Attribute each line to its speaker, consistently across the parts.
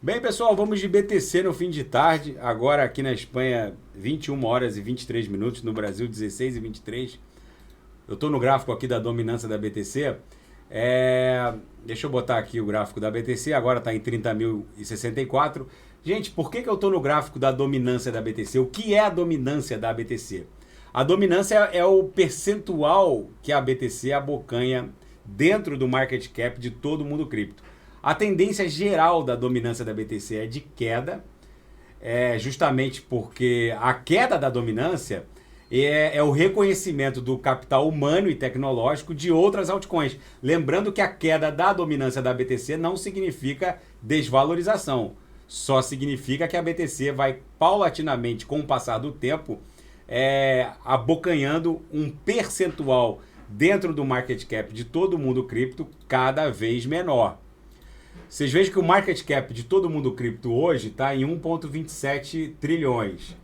Speaker 1: Bem, pessoal, vamos de BTC no fim de tarde. Agora aqui na Espanha, 21 horas e 23 minutos. No Brasil, 16 e 23. Eu estou no gráfico aqui da dominância da BTC. Deixa eu botar aqui o gráfico da BTC. Agora está em 30.064. Gente, por que eu estou no gráfico da dominância da BTC? O que é a dominância da BTC? A dominância é o percentual que a BTC abocanha dentro do market cap de todo mundo cripto. A tendência geral da dominância da BTC é de queda, justamente porque a queda da dominância é o reconhecimento do capital humano e tecnológico de outras altcoins. Lembrando que a queda da dominância da BTC não significa desvalorização, só significa que a BTC vai paulatinamente, com o passar do tempo, abocanhando um percentual dentro do market cap de todo mundo cripto cada vez menor. Vocês vejam que o market cap de todo mundo cripto hoje está em 1,27 trilhões.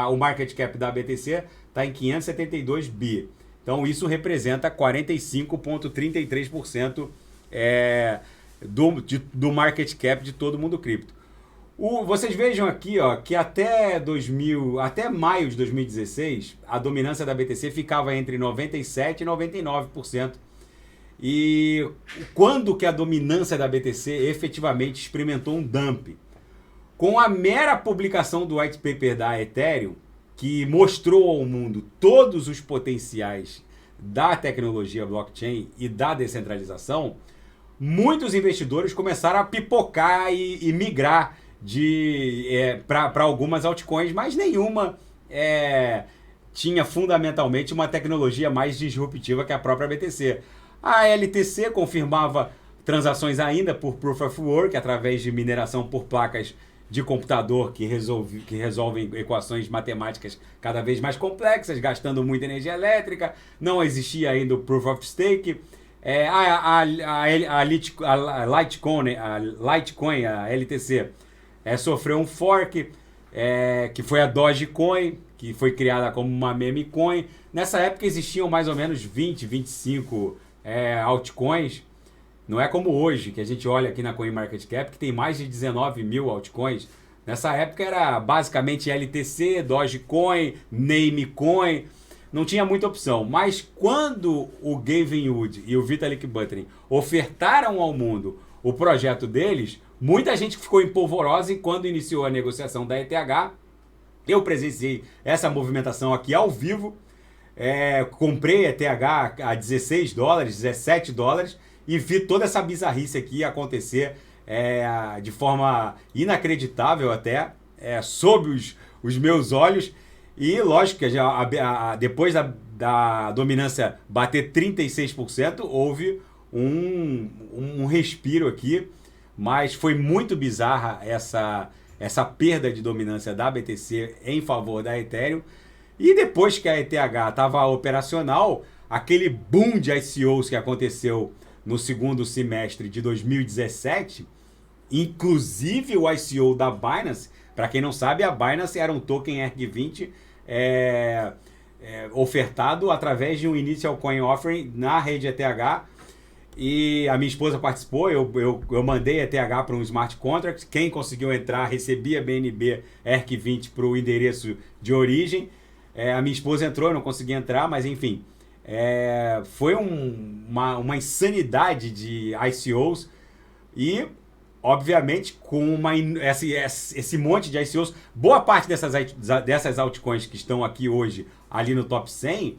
Speaker 1: O market cap da BTC está em 572 bi. Então isso representa 45,33% do market cap de todo mundo cripto. Vocês vejam aqui que até maio de 2016, a dominância da BTC ficava entre 97% e 99%. E quando que a dominância da BTC efetivamente experimentou um dump? Com a mera publicação do white paper da Ethereum, que mostrou ao mundo todos os potenciais da tecnologia blockchain e da descentralização, muitos investidores começaram a pipocar e migrar para algumas altcoins, mas nenhuma tinha fundamentalmente uma tecnologia mais disruptiva que a própria BTC. A LTC confirmava transações ainda por Proof of Work, através de mineração por placas de computador que resolvem equações matemáticas cada vez mais complexas, gastando muita energia elétrica. Não existia ainda o Proof of Stake. A Litecoin, a LTC, sofreu um fork, que foi a Dogecoin, que foi criada como uma meme coin. Nessa época existiam mais ou menos 20, 25 altcoins. Não é como hoje, que a gente olha aqui na CoinMarketCap, que tem mais de 19 mil altcoins. Nessa época era basicamente LTC, Dogecoin, Namecoin. Não tinha muita opção. Mas quando o Gavin Wood e o Vitalik Buterin ofertaram ao mundo o projeto deles, muita gente ficou empolvorosa, e quando iniciou a negociação da ETH, eu presenciei essa movimentação aqui ao vivo. Comprei ETH a 16 dólares, 17 dólares, e vi toda essa bizarrice aqui acontecer de forma inacreditável até, sob os meus olhos. E lógico que depois da dominância bater 36%, houve um respiro aqui, mas foi muito bizarra essa perda de dominância da BTC em favor da Ethereum. E depois que a ETH estava operacional, aquele boom de ICOs que aconteceu no segundo semestre de 2017, inclusive o ICO da Binance. Para quem não sabe, a Binance era um token ERC20 ofertado através de um Initial Coin Offering na rede ETH. E a minha esposa participou, eu mandei ETH para um smart contract. Quem conseguiu entrar recebia BNB ERC20 para o endereço de origem. A minha esposa entrou, eu não consegui entrar, mas enfim. Foi uma insanidade de ICOs. E, obviamente, com esse monte de ICOs, boa parte dessas altcoins que estão aqui hoje, ali no top 100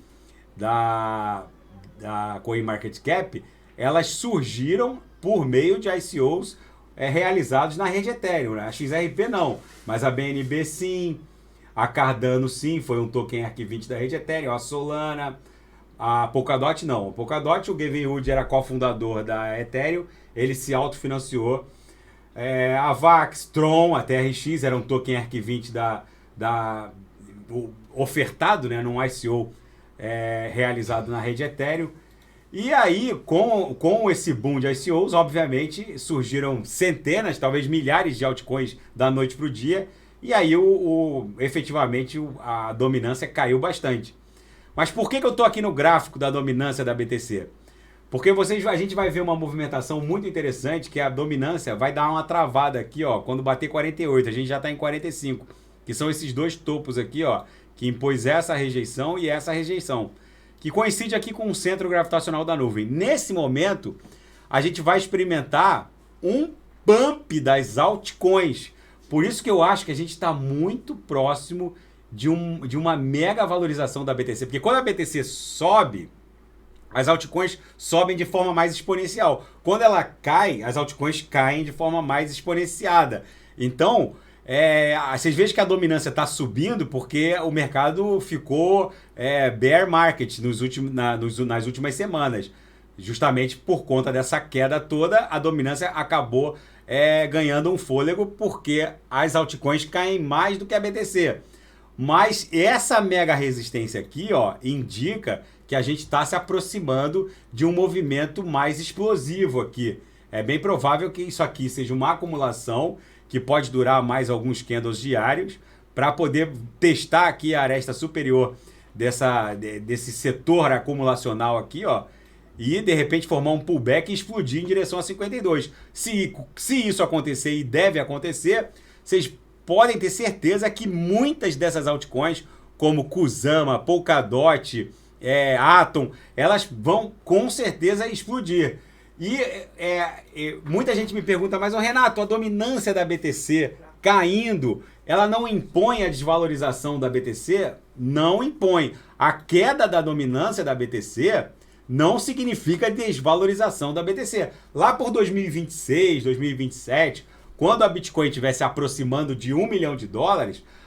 Speaker 1: da CoinMarketCap, elas surgiram por meio de ICOs realizados na rede Ethereum, né? A XRP não, mas a BNB sim, a Cardano sim, foi um token ERC20 da rede Ethereum, a Solana, a Polkadot não. A Polkadot, o Gavin Wood era cofundador da Ethereum, ele se autofinanciou. A Vax, Tron, a TRX era um token ERC20 ofertado, né, num ICO realizado na rede Ethereum. E aí, com esse boom de ICOs, obviamente, surgiram centenas, talvez milhares de altcoins da noite para o dia. E aí, efetivamente, a dominância caiu bastante. Mas por que eu estou aqui no gráfico da dominância da BTC? Porque a gente vai ver uma movimentação muito interessante, que a dominância vai dar uma travada aqui, ó, quando bater 48, a gente já está em 45, que são esses dois topos aqui, ó, que impôs essa rejeição e essa rejeição, que coincide aqui com o centro gravitacional da nuvem. Nesse momento, a gente vai experimentar um pump das altcoins. Por isso que eu acho que a gente está muito próximo de uma mega valorização da BTC, porque quando a BTC sobe, as altcoins sobem de forma mais exponencial. Quando ela cai, as altcoins caem de forma mais exponenciada. Então, vocês veem que a dominância está subindo porque o mercado ficou bear market nas últimas semanas. Justamente por conta dessa queda toda, a dominância acabou ganhando um fôlego porque as altcoins caem mais do que a BTC. Mas essa mega resistência aqui, ó, indica que a gente está se aproximando de um movimento mais explosivo aqui. É bem provável que isso aqui seja uma acumulação que pode durar mais alguns candles diários para poder testar aqui a aresta superior desse setor acumulacional aqui, ó, e de repente formar um pullback e explodir em direção a 52. Se isso acontecer, e deve acontecer, vocês podem ter certeza que muitas dessas altcoins, como Kusama, Polkadot, Atom, elas vão com certeza explodir. E muita gente me pergunta, mas Renato, a dominância da BTC caindo, ela não impõe a desvalorização da BTC? Não impõe. A queda da dominância da BTC não significa desvalorização da BTC. Lá por 2026, 2027, quando a Bitcoin estiver se aproximando de $1 milhão,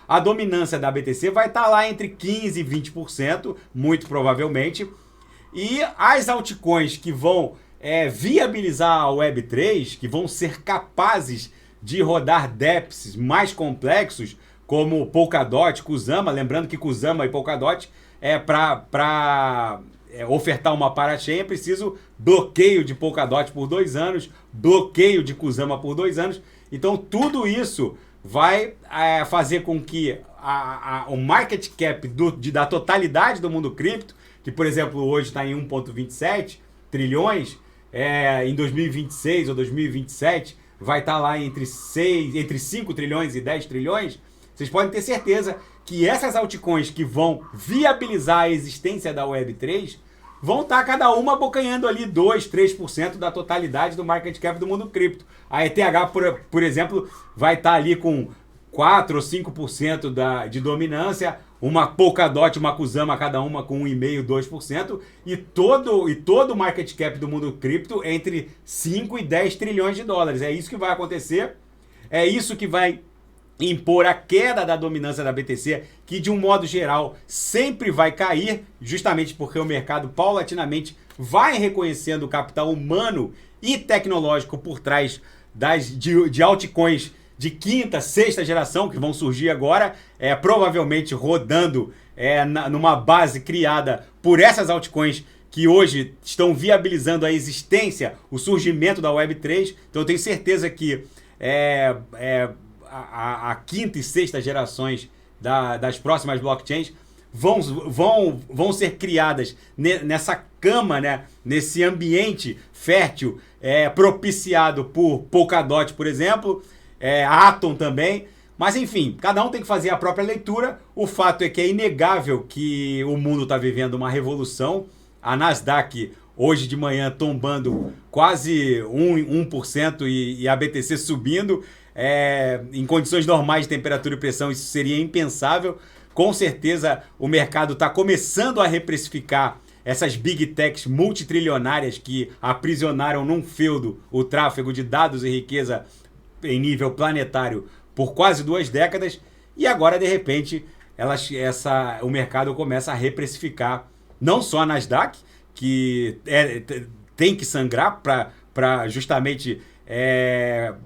Speaker 1: a dominância da BTC vai estar lá entre 15% e 20%, muito provavelmente. E as altcoins que vão viabilizar a Web3, que vão ser capazes de rodar dApps mais complexos, como Polkadot, Kusama, lembrando que Kusama e Polkadot para ofertar uma parachain é preciso bloqueio de Polkadot por 2 anos, bloqueio de Kusama por 2 anos. Então tudo isso vai fazer com que o market cap da totalidade do mundo cripto, que por exemplo hoje está em 1,27 trilhões, em 2026 ou 2027 vai estar lá entre 5 trilhões e 10 trilhões, vocês podem ter certeza que essas altcoins que vão viabilizar a existência da Web3 vão estar cada uma abocanhando ali 2%, 3% da totalidade do market cap do mundo cripto. A ETH, por exemplo, vai estar ali com 4 ou 5% de dominância, uma Polkadot, uma Kusama, cada uma com 1,5%, 2%, e todo o market cap do mundo cripto entre 5 e 10 trilhões de dólares. É isso que vai acontecer, é isso que vai impor a queda da dominância da BTC, que de um modo geral sempre vai cair, justamente porque o mercado paulatinamente vai reconhecendo o capital humano e tecnológico por trás de altcoins de quinta, sexta geração, que vão surgir agora, provavelmente rodando numa base criada por essas altcoins que hoje estão viabilizando a existência, o surgimento da Web3. Então eu tenho certeza que a quinta e sexta gerações das próximas blockchains vão ser criadas nessa cama, né, nesse ambiente fértil propiciado por Polkadot, por exemplo, Atom também. Mas enfim, cada um tem que fazer a própria leitura. O fato é que é inegável que o mundo está vivendo uma revolução. A Nasdaq hoje de manhã tombando quase 1% e a BTC subindo. Em condições normais de temperatura e pressão isso seria impensável. Com certeza o mercado está começando a reprecificar essas big techs multitrilionárias que aprisionaram num feudo o tráfego de dados e riqueza em nível planetário por quase 2 décadas, e agora de repente o mercado começa a reprecificar não só a Nasdaq, que tem que sangrar para justamente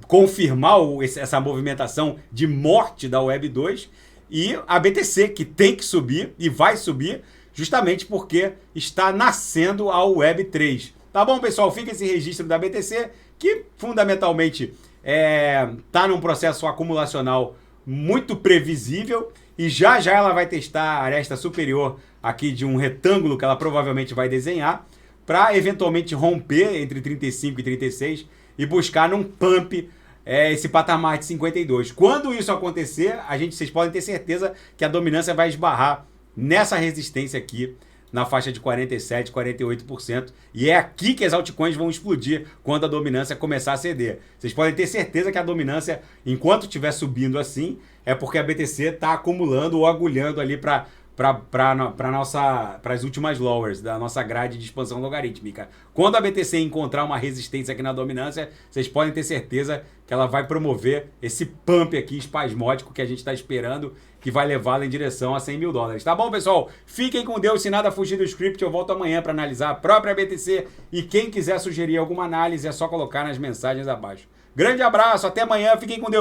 Speaker 1: confirmar essa movimentação de morte da Web 2, e a BTC, que tem que subir e vai subir justamente porque está nascendo a Web 3. Tá bom, pessoal? Fica esse registro da BTC, que fundamentalmente está num processo acumulacional muito previsível, e já ela vai testar a aresta superior aqui de um retângulo que ela provavelmente vai desenhar para eventualmente romper entre 35 e 36 e buscar num pump esse patamar de 52. Quando isso acontecer, vocês podem ter certeza que a dominância vai esbarrar nessa resistência aqui, na faixa de 47%, 48%. E é aqui que as altcoins vão explodir quando a dominância começar a ceder. Vocês podem ter certeza que a dominância, enquanto estiver subindo assim, é porque a BTC está acumulando ou agulhando ali para as últimas lowers da nossa grade de expansão logarítmica. Quando a BTC encontrar uma resistência aqui na dominância, vocês podem ter certeza que ela vai promover esse pump aqui espasmódico que a gente está esperando, que vai levá-la em direção a 100 mil dólares. Tá bom, pessoal? Fiquem com Deus, se nada fugir do script, eu volto amanhã para analisar a própria BTC e quem quiser sugerir alguma análise é só colocar nas mensagens abaixo. Grande abraço, até amanhã, fiquem com Deus!